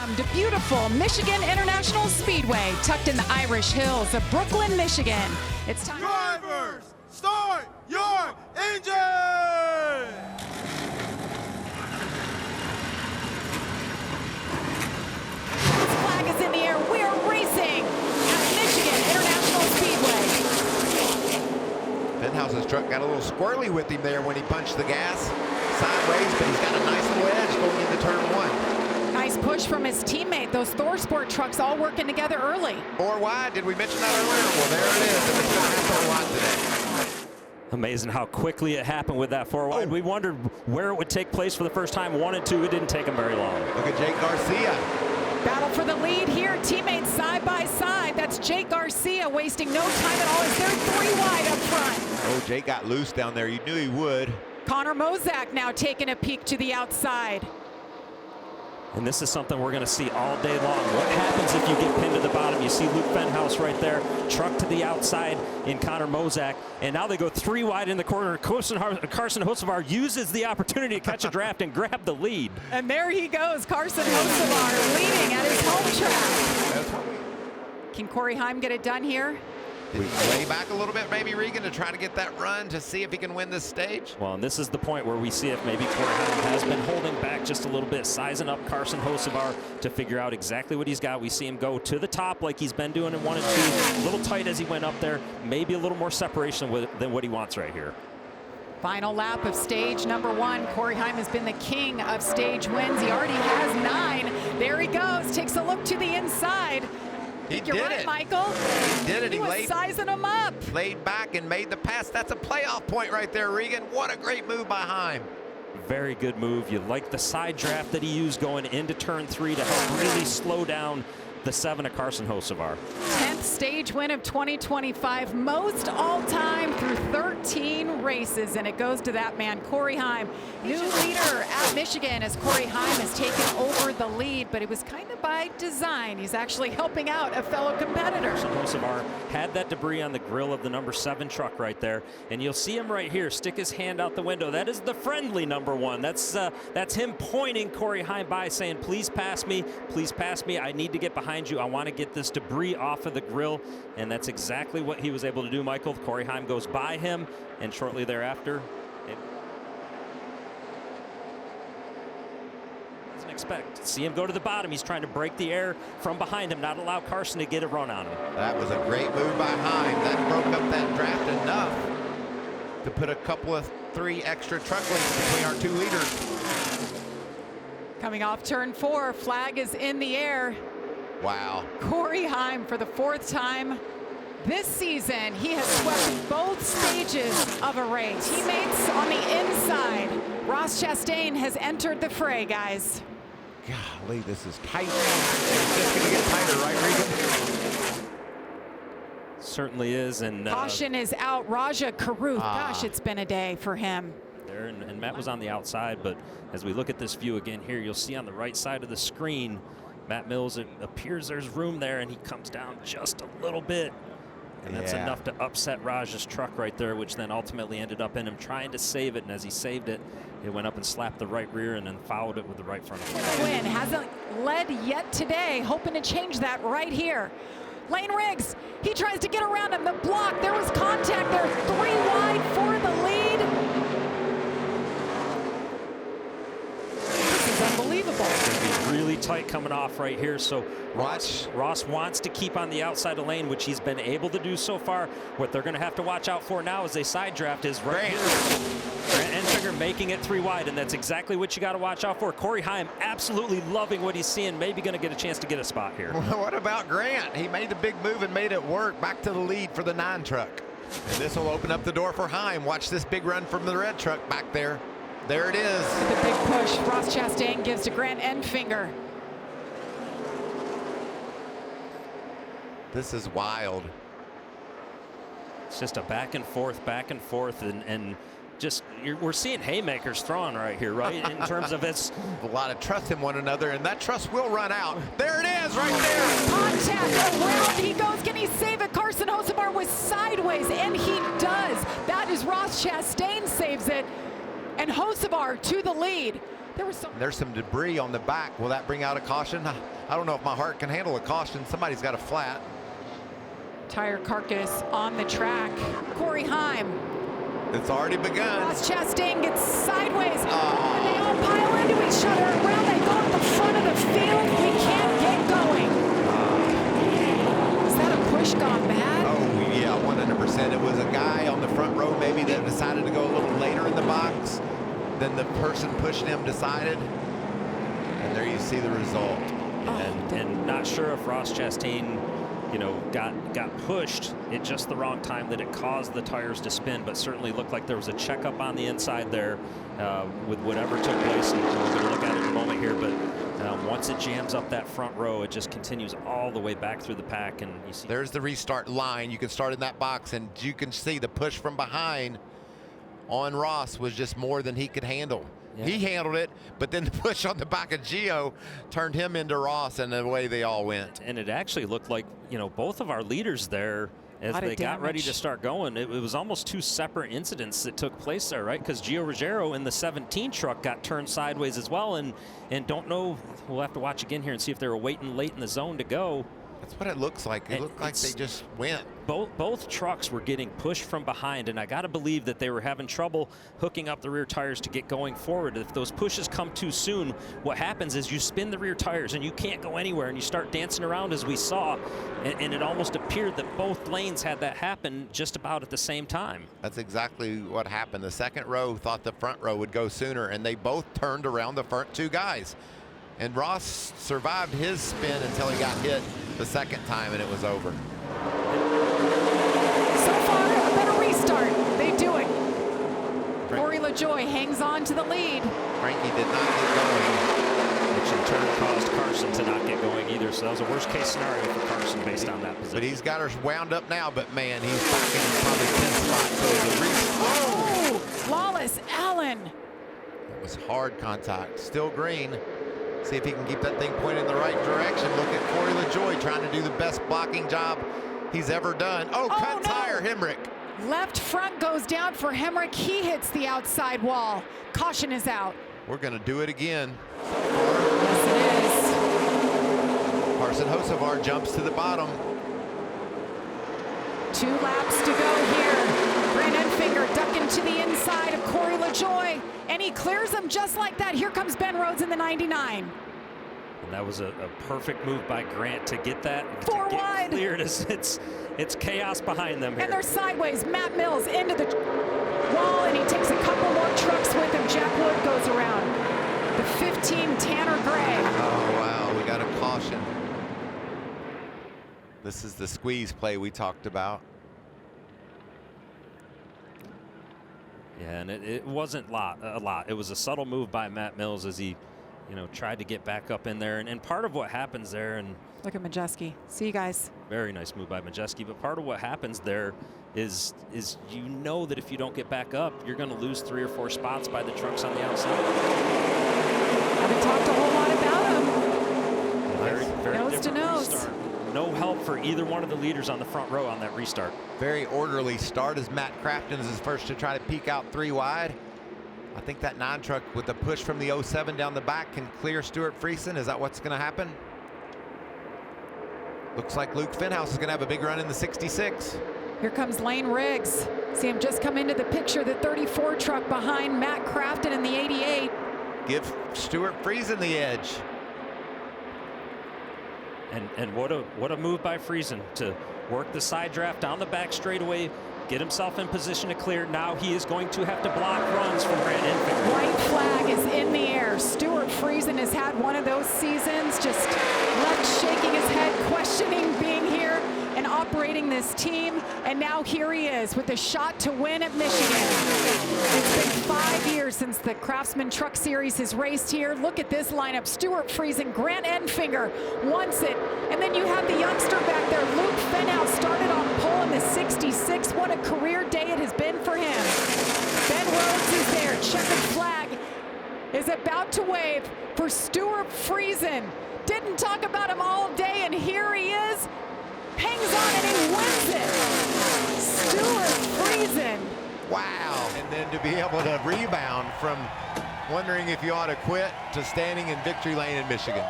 Welcome to beautiful Michigan International Speedway, tucked in the Irish Hills of Brooklyn, Michigan. It's time. Drivers, start your engine! This flag is in the air. We are racing at Michigan International Speedway. Penthouse's truck got a little squirrely with him there when he punched the gas sideways, but he's got a nice little edge going into turn one. Nice push from his teammate. Those ThorSport trucks all working together early. 4 wide, did we mention that earlier? Well, there it is, and it's going to happen a lot today. Amazing how quickly it happened with that 4 wide. We wondered where it would take place for the first time. 1 and 2, it didn't take him very long. Look at Jake Garcia. Battle for the lead here, teammates side by side. That's Jake Garcia wasting no time at all as they're 3 wide up front. Oh, Jake got loose down there. You knew he would. Connor Mozak now taking a peek to the outside. And this is something we're going to see all day long. What happens if you get pinned to the bottom? You see Luke Fenhouse right there, truck to the outside in Connor Mozak, and now they go 3 wide in the corner. Carson Hocevar uses the opportunity to catch a draft and grab the lead. And there he goes, Carson Hocevar leading at his home track. Can Cory Heim get it done here? Did he lay back a little bit, maybe, Regan, to try to get that run to see if he can win this stage? Well, and this is the point where we see if maybe Cory Heim has been holding back just a little bit, sizing up Carson Hocevar to figure out exactly what he's got. We see him go to the top like he's been doing in 1 and 2, a little tight as he went up there, maybe a little more separation than what he wants right here. Final lap of stage number 1. Cory Heim has been the king of stage wins. He already has 9. There he goes, takes a look to the inside. He You're did right, it. Michael. He did it. He was sizing him up. Laid back and made the pass. That's a playoff point right there, Regan. What a great move by Heim. Very good move. You like the side draft that he used going into turn 3 to help really slow down the 7 of Carson Hocevar. 10th stage win of 2025, most all-time through 13 races, and it goes to that man, Cory Heim. New leader at Michigan as Cory Heim has taken over the lead, but it was kind of by design. He's actually helping out a fellow competitor. Carson Hocevar had that debris on the grill of the number 7 truck right there, and you'll see him right here stick his hand out the window. That is the friendly number 1. That's him pointing Cory Heim by, saying, please pass me, I need to get behind you. I want to get this debris off of the grill, and that's exactly what he was able to do, Michael. Cory Heim goes by him, and shortly thereafter, doesn't expect. See him go to the bottom. He's trying to break the air from behind him, not allow Carson to get a run on him. That was a great move by Heim. That broke up that draft enough to put a couple of 3 extra truck lengths between our 2 leaders. Coming off turn 4, flag is in the air. Wow. Cory Heim, for the 4th time this season, he has swept both stages of a race. Teammates on the inside. Ross Chastain has entered the fray, guys. Golly, this is tight. It's just going to get tighter, right, Regan? Certainly is. And caution is out. Raja Karuth. Gosh, it's been a day for him. There, and Matt was on the outside, but as we look at this view again here, you'll see on the right side of the screen, Matt Mills, it appears there's room there, and he comes down just a little bit. And that's enough to upset Raj's truck right there, which then ultimately ended up in him trying to save it. And as he saved it, it went up and slapped the right rear and then followed it with the right front. Win hasn't led yet today, hoping to change that right here. Lane Riggs, he tries to get around him. The block, there was contact there. 3 wide for the lead. This is unbelievable. It's going to be really tight coming off right here. So Ross wants to keep on the outside of lane, which he's been able to do so far. What they're going to have to watch out for now as they side draft is right here. Grant Enfinger making it 3 wide, and that's exactly what you got to watch out for. Cory Heim absolutely loving what he's seeing, maybe going to get a chance to get a spot here. Well, what about Grant? He made the big move and made it work. Back to the lead for the 9 truck. And this will open up the door for Heim. Watch this big run from the red truck back there. There it is. The big push Ross Chastain gives to Grant Enfinger. This is wild. It's just a back and forth, and just we're seeing haymakers thrown right here, right? In terms of it's a lot of trust in one another, and that trust will run out. There it is, right there. Contact around he goes. Can he save it? Carson Hocevar was sideways, and he does. That is Ross Chastain saves it, and Hocevar to the lead. There's some debris on the back. Will that bring out a caution? I don't know if my heart can handle a caution. Somebody's got a flat. Tire carcass on the track. Cory Heim. It's already begun. Ross Chastain gets sideways. And they all pile into each other. Around they go at the front of the field. We can't get going. Is that a push gone bad? Oh, yeah, 100%. It was a guy on the front row maybe that decided to go a little later in the box than the person pushing him decided. And there you see the result. And not sure if Ross Chastain, you know, got pushed at just the wrong time that it caused the tires to spin, but certainly looked like there was a checkup on the inside there with whatever took place. And we're going to look at it in a moment here, but once it jams up that front row, it just continues all the way back through the pack. And you see there's the restart line. You can start in that box, and you can see the push from behind on Ross was just more than he could handle. Yeah. He handled it, but then the push on the back of Gio turned him into Ross, and the way they all went. And it actually looked like, you know, both of our leaders there, as they got ready to start going, it was almost two separate incidents that took place there, right? Because Gio Ruggiero in the 17 truck got turned sideways as well, and don't know, we'll have to watch again here and see if they were waiting late in the zone to go. That's what it looks like. It looked like they just went. Both trucks were getting pushed from behind, and I got to believe that they were having trouble hooking up the rear tires to get going forward. If those pushes come too soon, what happens is you spin the rear tires and you can't go anywhere, and you start dancing around as we saw, and it almost appeared that both lanes had that happen just about at the same time. That's exactly what happened. The second row thought the front row would go sooner, and they both turned around the front two guys. And Ross survived his spin until he got hit the second time, and it was over. So far, a better restart. They do it. Corey LaJoie hangs on to the lead. Frankie did not get going, which in turn caused Carson to not get going either. So that was a worst case scenario for Carson based on that position. But he's got her wound up now, but man, he's back in probably 10th spot. So the oh, flawless Allen. It was hard contact, still green. See if he can keep that thing pointed in the right direction. Look at Cory LaJoie trying to do the best blocking job he's ever done. Oh, cut tire, Hemrick. Left front goes down for Hemrick. He hits the outside wall. Caution is out. We're going to do it again. Yes, it is. Carson Hocevar jumps to the bottom. 2 laps to go here. Grant Enfinger ducking to the inside of Cory LaJoie, and he clears him just like that. Here comes Ben Rhodes in the 99. And that was a perfect move by Grant to get that wide. Cleared. It's chaos behind them here. And they're sideways. Matt Mills into the wall, and he takes a couple more trucks with him. Jack Wood goes around. The 15 Tanner Gray. Oh, wow, we got a caution. This is the squeeze play we talked about. Yeah, and it wasn't a lot. It was a subtle move by Matt Mills as he, you know, tried to get back up in there. And part of what happens there, and look at Majeski. See you guys. Very nice move by Majeski. But part of what happens there is you know that if you don't get back up, you're going to lose 3 or 4 spots by the trucks on the outside. Haven't talked a whole lot about him. Very nose to nose. Restart. No help for either one of the leaders on the front row on that restart. Very orderly start as Matt Crafton is first to try to peek out 3 wide. I think that 9 truck with the push from the 07 down the back can clear Stewart Friesen. Is that what's going to happen? Looks like Luke Fenhouse is going to have a big run in the 66. Here comes Lane Riggs. See him just come into the picture, the 34 truck behind Matt Crafton in the 88. Give Stewart Friesen the edge. And what a move by Friesen to work the side draft down the back straightaway, get himself in position to clear. Now he is going to have to block runs from Grant Enfinger. White flag is in the air. Stewart Friesen has had one of those seasons, just left shaking his head, questioning being here and operating this team. And now here he is with a shot to win at Michigan. It's been 5 years since the Craftsman Truck Series has raced here. Look at this lineup. Stewart Friesen, Grant Enfinger wants it. And then you have the youngster back there, Luke Fenhouse, started on pole in the 66. What a career day it has been for him. Ben Rhodes is there. Checkered flag is about to wave for Stewart Friesen. Didn't talk about him all day, and here he is. Hangs on and he wins it. Stewart Friesen. Wow. And then to be able to rebound from wondering if you ought to quit, to standing in victory lane in Michigan.